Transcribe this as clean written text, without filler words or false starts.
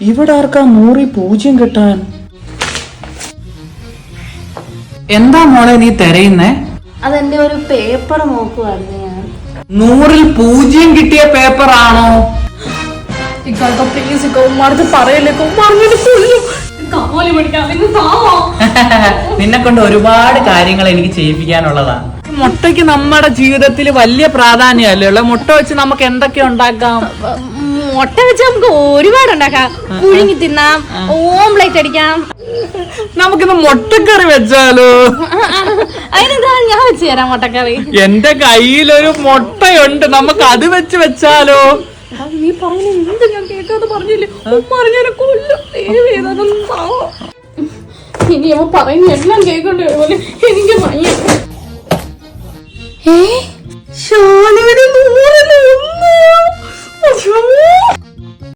ഇവിടെ ആർക്കാ 100 കിട്ടാൻ? എന്താ മോളെ നീ തിരയുന്നേ? അതെന്റെ ഒരു പേപ്പർ നോക്കുവായിരുന്നു ഞാൻ. 100 കിട്ടിയ പേപ്പർ ആണോ? പ്ലീസ് ഉമ്മാടുത്ത് പറയല്ലേ, നിന്നെ കൊണ്ട് ഒരുപാട് കാര്യങ്ങൾ എനിക്ക് ചെയ്യിപ്പിക്കാനുള്ളതാണ്. മുട്ടയ്ക്ക് നമ്മുടെ ജീവിതത്തിൽ വലിയ പ്രാധാന്യമല്ലേ ഉള്ള. മുട്ട വെച്ച് നമുക്ക് എന്തൊക്കെ ഉണ്ടാക്കാം? മുട്ട വെച്ച് നമുക്ക് ഒരുപാട് ഉണ്ടാക്കാം. പുഴുങ്ങി തിന്നാം, ഓംലെറ്റ് അടിക്കാം. നമുക്കിന്ന് മുട്ടക്കറി വെച്ചാലോ? അതിനെന്താ, ഞാൻ വെച്ച് തരാം മുട്ടക്കറി. എന്റെ കയ്യിലൊരു മുട്ടയുണ്ട്, നമുക്ക് അത് വെച്ചാലോ? നീ പറയുന്നത് എന്ത് ഞാൻ കേൾക്കാതെ പറഞ്ഞില്ലേ? പറഞ്ഞാലും കൊല്ലും. ഇനി അവ പറയുന്ന എല്ലാം കേൾക്കേണ്ടി വരുമല്ലേ? എനിക്ക് ഭയ ഷോള